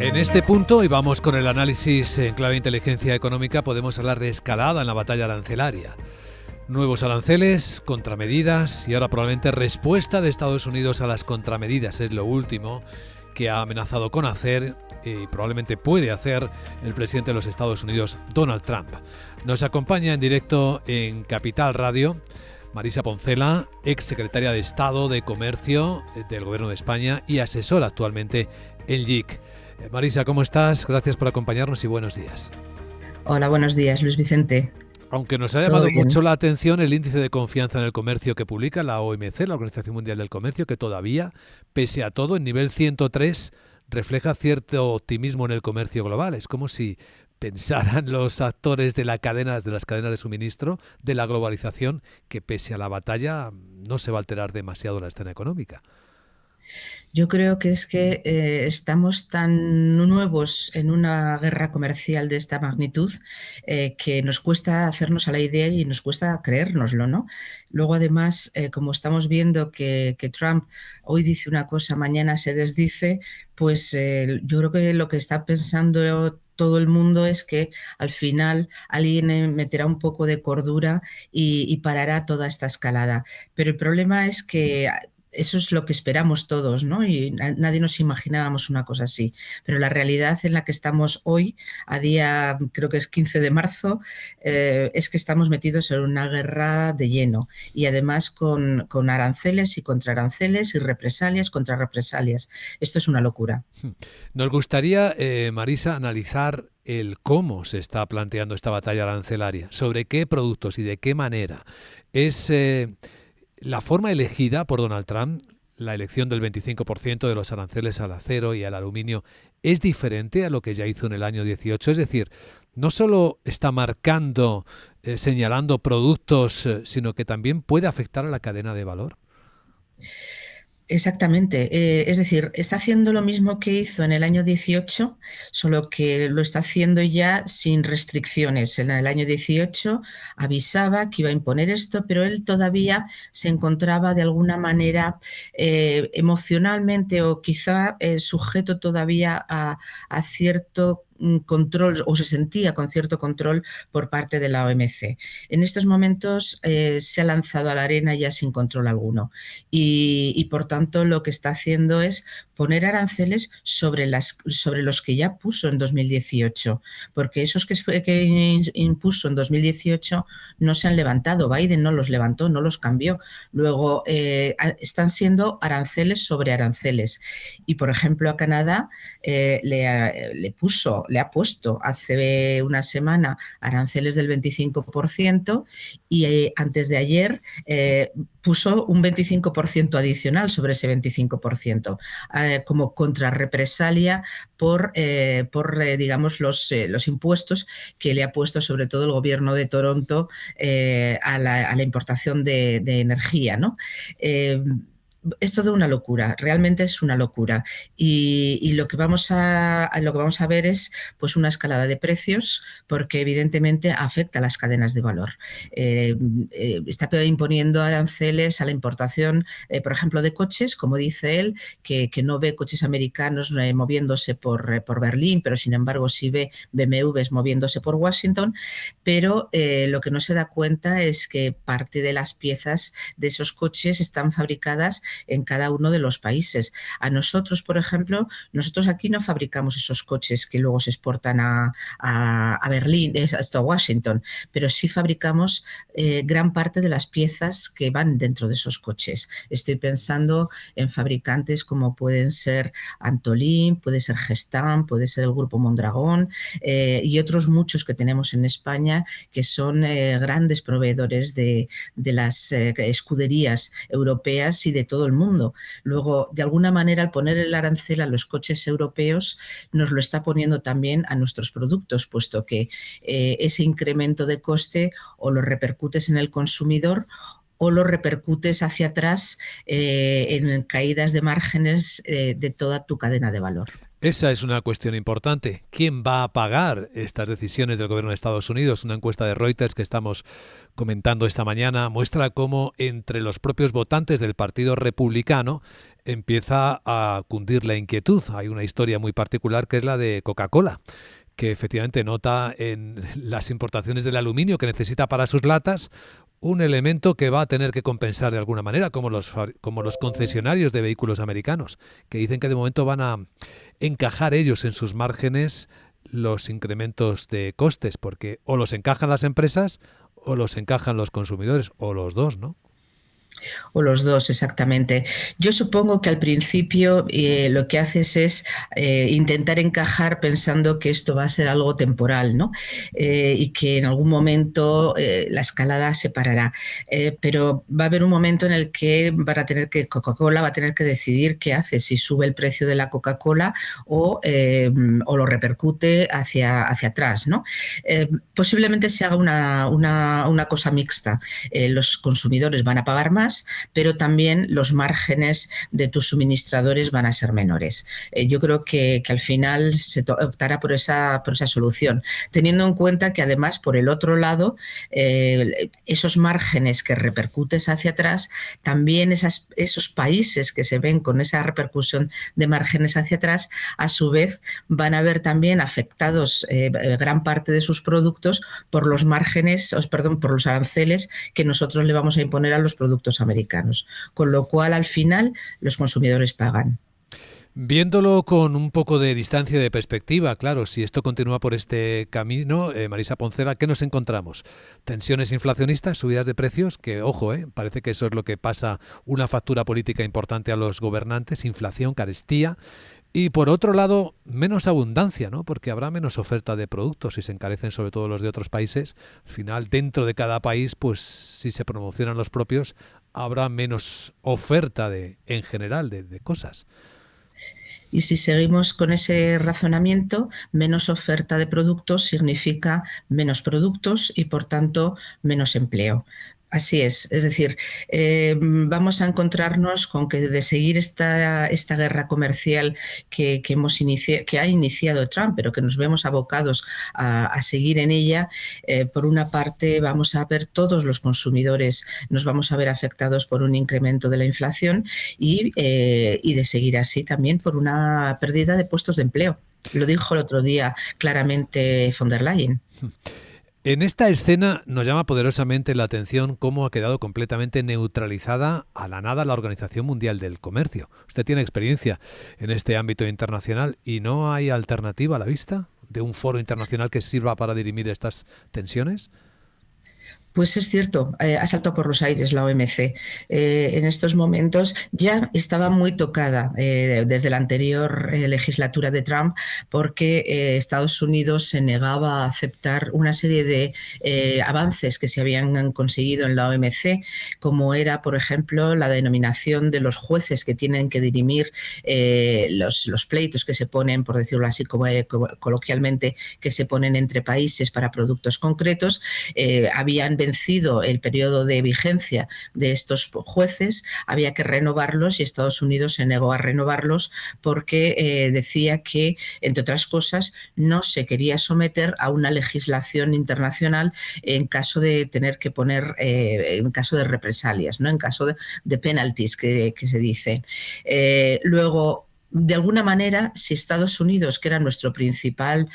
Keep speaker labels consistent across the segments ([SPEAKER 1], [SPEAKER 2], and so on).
[SPEAKER 1] En este punto, y vamos con el análisis en clave de inteligencia económica, podemos hablar de escalada en la batalla arancelaria. Nuevos aranceles, contramedidas y ahora probablemente respuesta de Estados Unidos a las contramedidas. Es lo último que ha amenazado con hacer y probablemente puede hacer el presidente de los Estados Unidos, Donald Trump. Nos acompaña en directo en Capital Radio Marisa Poncela, ex secretaria de Estado de Comercio del Gobierno de España y asesora actualmente en LGIC. Marisa, ¿cómo estás? Gracias por acompañarnos y buenos días.
[SPEAKER 2] Hola, buenos días, Luis Vicente.
[SPEAKER 1] Aunque nos ha llamado mucho la atención el índice de confianza en el comercio que publica la OMC, la Organización Mundial del Comercio, que todavía, pese a todo, en nivel 103, refleja cierto optimismo en el comercio global. Es como si pensaran los actores de las cadenas de suministro, de la globalización, que pese a la batalla no se va a alterar demasiado la escena económica.
[SPEAKER 2] Yo creo que es que estamos tan nuevos en una guerra comercial de esta magnitud que nos cuesta hacernos a la idea y nos cuesta creérnoslo, ¿no? Luego, además, como estamos viendo que Trump hoy dice una cosa, mañana se desdice, pues yo creo que lo que está pensando todo el mundo es que al final alguien meterá un poco de cordura y parará toda esta escalada. Pero el problema es que eso es lo que esperamos todos, ¿no? Y nadie nos imaginábamos una cosa así. Pero la realidad en la que estamos hoy, a día, creo que es 15 de marzo, es que estamos metidos en una guerra de lleno. Y además con aranceles y contraaranceles y represalias contra represalias. Esto es una locura.
[SPEAKER 1] Nos gustaría, Marisa, analizar el cómo se está planteando esta batalla arancelaria, sobre qué productos y de qué manera. Es la forma elegida por Donald Trump, la elección del 25% de los aranceles al acero y al aluminio, es diferente a lo que ya hizo en el año 18. Es decir, no solo está marcando, señalando productos, sino que también puede afectar a la cadena de valor.
[SPEAKER 2] Exactamente, es decir, está haciendo lo mismo que hizo en el año 18, solo que lo está haciendo ya sin restricciones. En el año 18 avisaba que iba a imponer esto, pero él todavía se encontraba de alguna manera emocionalmente o quizá sujeto todavía a cierto control, o se sentía con cierto control por parte de la OMC. En estos momentos se ha lanzado a la arena ya sin control alguno y por tanto lo que está haciendo es poner aranceles sobre los que ya puso en 2018, porque esos que impuso en 2018 no se han levantado. Biden no los levantó, no los cambió. Luego están siendo aranceles sobre aranceles. Y por ejemplo a Canadá le ha puesto hace una semana aranceles del 25% y antes de ayer puso un 25% adicional sobre ese 25%. Como contrarrepresalia por digamos, los impuestos que le ha puesto sobre todo el gobierno de Toronto a la importación de energía, ¿no? Es toda una locura, realmente es una locura. Y lo que vamos a ver es pues una escalada de precios, porque evidentemente afecta a las cadenas de valor. Está imponiendo aranceles a la importación, por ejemplo, de coches, como dice él, que no ve coches americanos moviéndose por Berlín, pero sin embargo sí ve BMWs moviéndose por Washington. Pero lo que no se da cuenta es que parte de las piezas de esos coches están fabricadas en cada uno de los países. A nosotros, por ejemplo, nosotros aquí no fabricamos esos coches que luego se exportan a Berlín, hasta Washington, pero sí fabricamos gran parte de las piezas que van dentro de esos coches. Estoy pensando en fabricantes como pueden ser Antolin, puede ser Gestamp, puede ser el Grupo Mondragón y otros muchos que tenemos en España que son grandes proveedores de las escuderías europeas y de todo el mundo. Luego, de alguna manera, al poner el arancel a los coches europeos, nos lo está poniendo también a nuestros productos, puesto que ese incremento de coste o lo repercutes en el consumidor o lo repercutes hacia atrás en caídas de márgenes de toda tu cadena de valor.
[SPEAKER 1] Esa es una cuestión importante. ¿Quién va a pagar estas decisiones del gobierno de Estados Unidos? Una encuesta de Reuters que estamos comentando esta mañana muestra cómo entre los propios votantes del Partido Republicano empieza a cundir la inquietud. Hay una historia muy particular que es la de Coca-Cola, que efectivamente nota en las importaciones del aluminio que necesita para sus latas un elemento que va a tener que compensar de alguna manera, como los concesionarios de vehículos americanos, que dicen que de momento van a encajar ellos en sus márgenes los incrementos de costes, porque o los encajan las empresas o los encajan los consumidores, o los dos, ¿no?
[SPEAKER 2] O los dos, exactamente. Yo supongo que al principio lo que haces es intentar encajar pensando que esto va a ser algo temporal, ¿no? Y que en algún momento la escalada se parará. Pero va a haber un momento en el que Coca-Cola va a tener que decidir qué hace, si sube el precio de la Coca-Cola o lo repercute hacia atrás, ¿no? Posiblemente se haga una cosa mixta. Los consumidores van a pagar más, pero también los márgenes de tus suministradores van a ser menores. Yo creo que al final se optará por esa solución, teniendo en cuenta que además por el otro lado esos márgenes que repercutes hacia atrás, también esos países que se ven con esa repercusión de márgenes hacia atrás, a su vez van a ver también afectados gran parte de sus productos por los por los aranceles que nosotros le vamos a imponer a los productos americanos, con lo cual al final los consumidores pagan.
[SPEAKER 1] Viéndolo con un poco de distancia y de perspectiva, claro, si esto continúa por este camino, Marisa Poncela, ¿qué nos encontramos? Tensiones inflacionistas, subidas de precios, que ojo, parece que eso es lo que pasa, una factura política importante a los gobernantes, inflación, carestía. Y por otro lado, menos abundancia, ¿no? Porque habrá menos oferta de productos y se encarecen sobre todo los de otros países. Al final, dentro de cada país, pues si se promocionan los propios, habrá menos oferta en general de cosas.
[SPEAKER 2] Y si seguimos con ese razonamiento, menos oferta de productos significa menos productos y, por tanto, menos empleo. Así es decir, vamos a encontrarnos con que de seguir esta guerra comercial que ha iniciado Trump, pero que nos vemos abocados a seguir en ella, por una parte vamos a ver todos los consumidores, nos vamos a ver afectados por un incremento de la inflación y de seguir así también por una pérdida de puestos de empleo. Lo dijo el otro día claramente von der Leyen.
[SPEAKER 1] En esta escena nos llama poderosamente la atención cómo ha quedado completamente neutralizada a la nada la Organización Mundial del Comercio. Usted tiene experiencia en este ámbito internacional y ¿no hay alternativa a la vista de un foro internacional que sirva para dirimir estas tensiones?
[SPEAKER 2] Pues es cierto, ha saltado por los aires la OMC. En estos momentos ya estaba muy tocada desde la anterior legislatura de Trump, porque Estados Unidos se negaba a aceptar una serie de avances que se habían conseguido en la OMC, como era, por ejemplo, la denominación de los jueces que tienen que dirimir los pleitos que se ponen, por decirlo así coloquialmente, que se ponen entre países para productos concretos. Habían vencido el periodo de vigencia de estos jueces, había que renovarlos y Estados Unidos se negó a renovarlos porque decía que, entre otras cosas, no se quería someter a una legislación internacional en caso de tener que poner, en caso de represalias, ¿no? En caso de penalties que se dicen. Luego, de alguna manera, si Estados Unidos, que era nuestro principal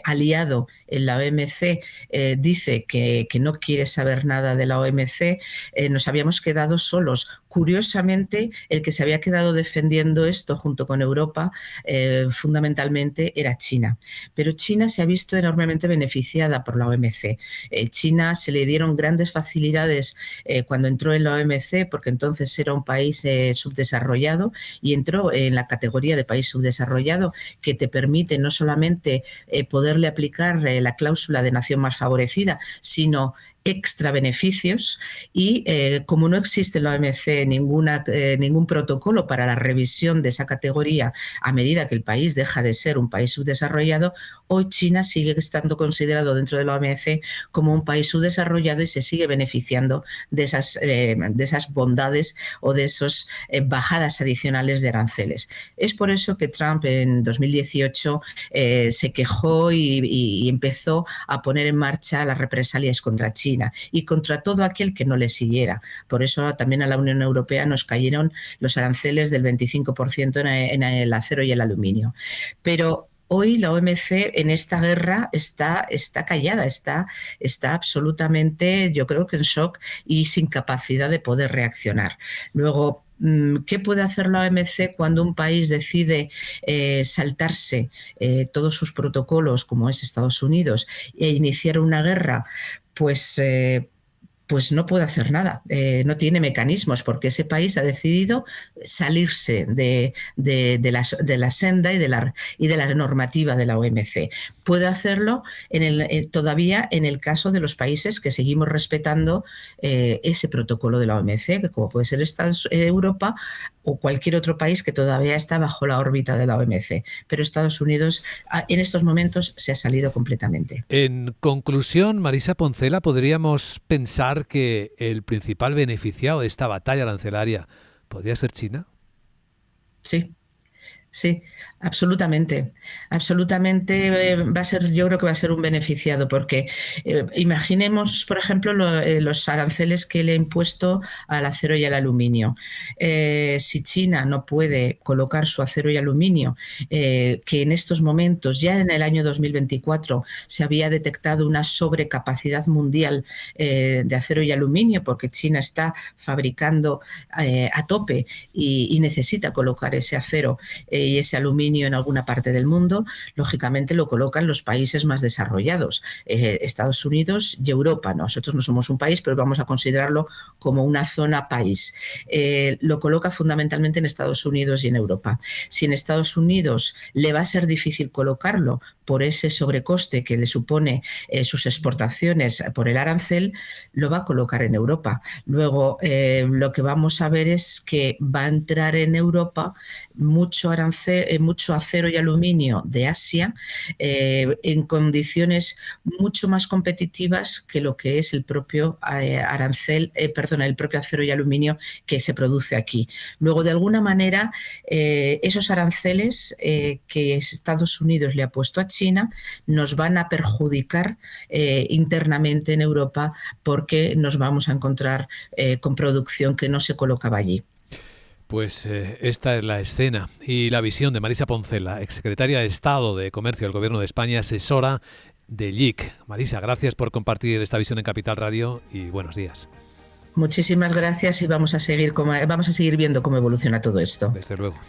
[SPEAKER 2] aliado en la OMC, dice que no quiere saber nada de la OMC, nos habíamos quedado solos. Curiosamente, el que se había quedado defendiendo esto junto con Europa fundamentalmente era China. Pero China se ha visto enormemente beneficiada por la OMC. China se le dieron grandes facilidades cuando entró en la OMC, porque entonces era un país subdesarrollado y entró en la categoría de país subdesarrollado, que te permite no solamente poderle aplicar la cláusula de nación más favorecida, sino extra beneficios y como no existe en la OMC ningún protocolo para la revisión de esa categoría a medida que el país deja de ser un país subdesarrollado, hoy China sigue estando considerado dentro de la OMC como un país subdesarrollado y se sigue beneficiando de esas bondades o de esas bajadas adicionales de aranceles. Es por eso que Trump en 2018 se quejó y empezó a poner en marcha las represalias contra China y contra todo aquel que no le siguiera. Por eso también a la Unión Europea nos cayeron los aranceles del 25% en el acero y el aluminio. Pero hoy la OMC en esta guerra está callada, está absolutamente, yo creo que en shock y sin capacidad de poder reaccionar. Luego, ¿qué puede hacer la OMC cuando un país decide saltarse todos sus protocolos, como es Estados Unidos, e iniciar una guerra? Pues no puede hacer nada, no tiene mecanismos, porque ese país ha decidido salirse de la senda y de la normativa de la OMC. Puede hacerlo todavía en el caso de los países que seguimos respetando ese protocolo de la OMC, que como puede ser Europa o cualquier otro país que todavía está bajo la órbita de la OMC. Pero Estados Unidos en estos momentos se ha salido completamente.
[SPEAKER 1] En conclusión, Marisa Poncela, ¿podríamos pensar que el principal beneficiado de esta batalla arancelaria podría ser China?
[SPEAKER 2] Sí, absolutamente. Absolutamente yo creo que va a ser un beneficiado, porque imaginemos, por ejemplo, los aranceles que le ha impuesto al acero y al aluminio. Si China no puede colocar su acero y aluminio, que en estos momentos, ya en el año 2024, se había detectado una sobrecapacidad mundial de acero y aluminio, porque China está fabricando a tope y necesita colocar ese acero y ese aluminio en alguna parte del mundo, lógicamente lo colocan los países más desarrollados, Estados Unidos y Europa. Nosotros no somos un país, pero vamos a considerarlo como una zona país. Lo coloca fundamentalmente en Estados Unidos y en Europa. Si en Estados Unidos le va a ser difícil colocarlo por ese sobrecoste que le supone sus exportaciones por el arancel, lo va a colocar en Europa. Luego, lo que vamos a ver es que va a entrar en Europa mucho acero y aluminio de Asia en condiciones mucho más competitivas que lo que es el propio el propio acero y aluminio que se produce aquí. Luego, de alguna manera, esos aranceles que Estados Unidos le ha puesto a China nos van a perjudicar internamente en Europa, porque nos vamos a encontrar con producción que no se colocaba allí.
[SPEAKER 1] Pues esta es la escena y la visión de Marisa Poncela, exsecretaria de Estado de Comercio del Gobierno de España, asesora de LIC. Marisa, gracias por compartir esta visión en Capital Radio y buenos días.
[SPEAKER 2] Muchísimas gracias y vamos a seguir viendo cómo evoluciona todo esto.
[SPEAKER 1] Desde luego.